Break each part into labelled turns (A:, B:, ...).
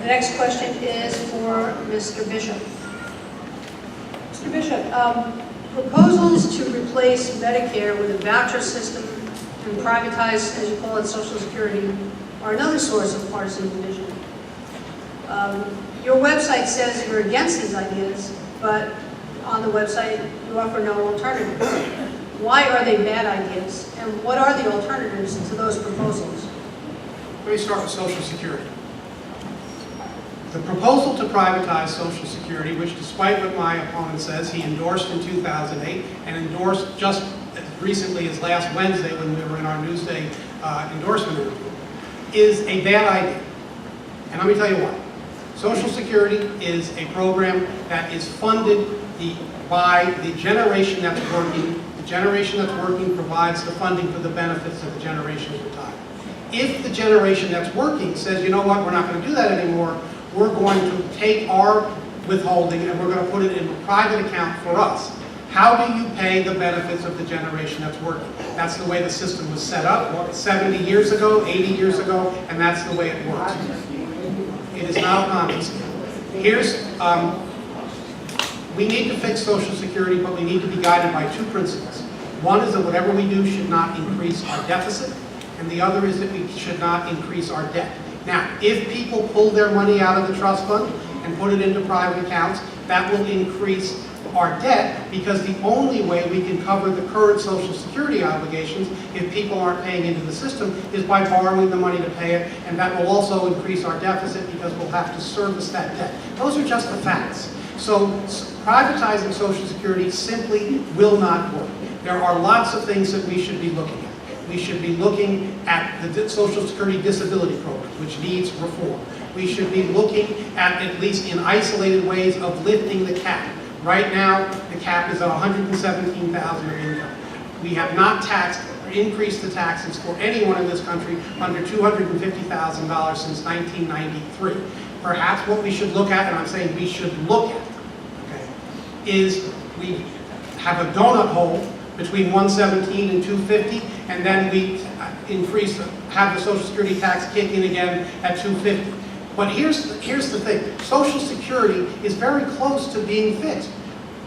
A: The next question is for Mr. Bishop. Mr. Bishop, proposals to replace Medicare with a voucher system and privatize, as you call it, Social Security, are another source of partisan division. Your website says you're against these ideas, but on the website you offer no alternatives. Why are they bad ideas, and what are the alternatives to those proposals?
B: Let me start with Social Security. The proposal to privatize Social Security, which despite what my opponent says, he endorsed in 2008 and endorsed just as recently as last Wednesday when we were in our Newsday endorsement interview, is a bad idea. And let me tell you why. Social Security is a program that is funded by the generation that's working. The generation that's working provides the funding for the benefits of the generation that's retired. If the generation that's working says, you know what, we're not going to do that anymore, we're going to take our withholding and we're going to put it in a private account for us. How do you pay the benefits of the generation that's working? That's the way the system was set up 70 years ago, 80 years ago, and that's the way it works. It is not a Ponzi scheme. We need to fix Social Security, but we need to be guided by two principles. One is that whatever we do should not increase our deficit, and the other is that we should not increase our debt. Now, if people pull their money out of the trust fund and put it into private accounts, that will increase our debt, because the only way we can cover the current Social Security obligations, if people aren't paying into the system, is by borrowing the money to pay it, and that will also increase our deficit because we'll have to service that debt. Those are just the facts. So privatizing Social Security simply will not work. There are lots of things that we should be looking at. We should be looking at the Social Security disability program, which needs reform. We should be looking at least in isolated ways, of lifting the cap. Right now, the cap is at $117,000 of income. We have not taxed or increased the taxes for anyone in this country under $250,000 since 1993. Perhaps what we should look at, and I'm saying we should look at, okay, is we have a donut hole between 117 and 250, and then we have the Social Security tax kick in again at 250. But here's the thing. Social Security is very close to being fixed.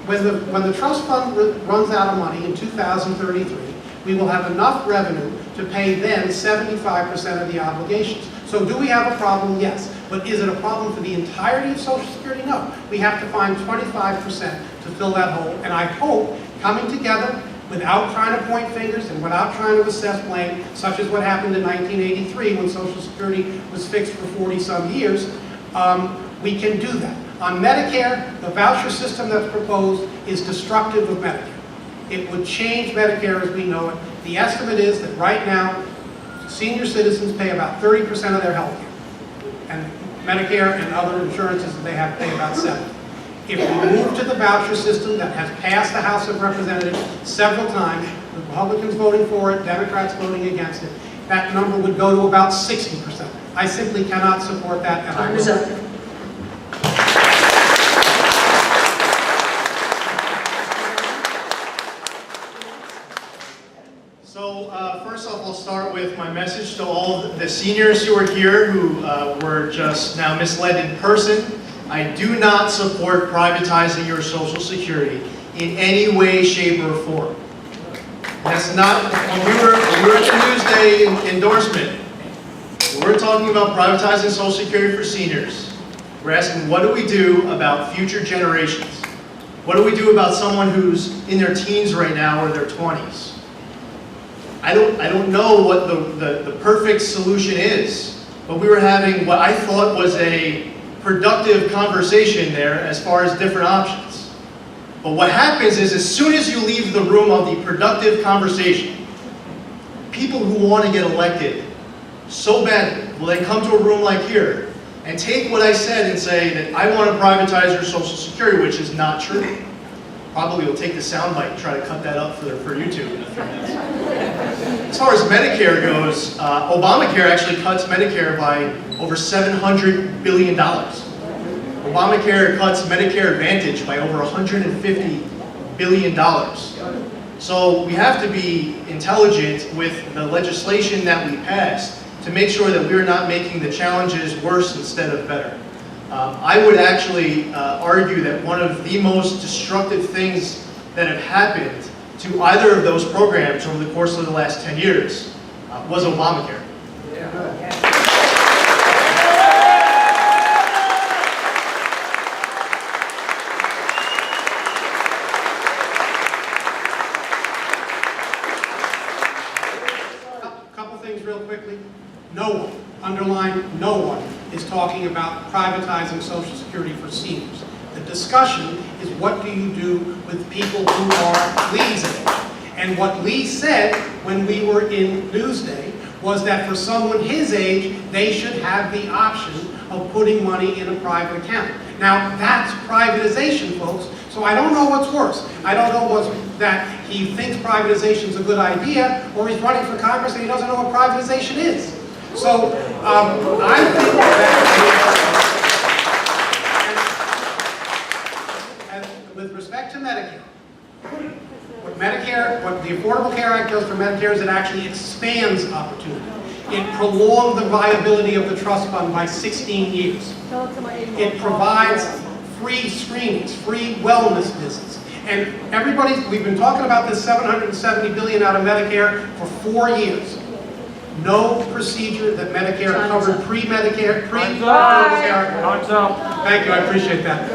B: When the trust fund runs out of money in 2033, we will have enough revenue to pay then 75% of the obligations. So do we have a problem? Yes. But is it a problem for the entirety of Social Security? No. We have to find 25% to fill that hole. And I hope, coming together, without trying to point fingers and without trying to assess blame, such as what happened in 1983 when Social Security was fixed for 40-some years, we can do that. On Medicare, the voucher system that's proposed is destructive of Medicare. It would change Medicare as we know it. The estimate is that right now, senior citizens pay about 30% of their health care. And Medicare and other insurances that they have pay about 70%. If we move to the voucher system that has passed the House of Representatives several times, Republicans voting for it, Democrats voting against it, that number would go to about 60%. I simply cannot support that. And
A: Time is up.
C: So first off, I'll start with my message to all the seniors who are here who were just now misled in person. I do not support privatizing your Social Security in any way, shape, or form. That's not, when we were at the Newsday endorsement, we're talking about privatizing Social Security for seniors. We're asking, what do we do about future generations? What do we do about someone who's in their teens right now or their 20s? I don't know what the perfect solution is, but we were having what I thought was a productive conversation there as far as different options. But what happens is, as soon as you leave the room of the productive conversation, people who want to get elected so badly will then come to a room like here and take what I said and say that I want to privatize your Social Security, which is not true. Probably will take the soundbite and try to cut that up for YouTube in a few minutes. As far as Medicare goes, Obamacare actually cuts Medicare by over $700 billion. Obamacare cuts Medicare Advantage by over $150 billion. So we have to be intelligent with the legislation that we pass to make sure that we're not making the challenges worse instead of better. I would actually argue that one of the most destructive things that have happened to either of those programs over the course of the last 10 years was Obamacare.
B: Couple things real quickly. No one, underline no one, is talking about privatizing Social Security for seniors. The discussion is what do you do with people who are Lee's age? And what Lee said when we were in Newsday was that for someone his age, they should have the option of putting money in a private account. Now, that's privatization, folks, so I don't know what's worse. I don't know what's that he thinks privatization is a good idea, or he's running for Congress and he doesn't know what privatization is. So, I think that, and with respect to Medicare, what the Affordable Care Act does for Medicare is it actually expands opportunity. It prolonged the viability of the trust fund by 16 years. It provides free screenings, free wellness visits. And everybody, we've been talking about this $770 billion out of Medicare for 4 years. No procedure that Medicare covered pre-Medicare, pre-Affordable Care Act. Thank you, I appreciate that.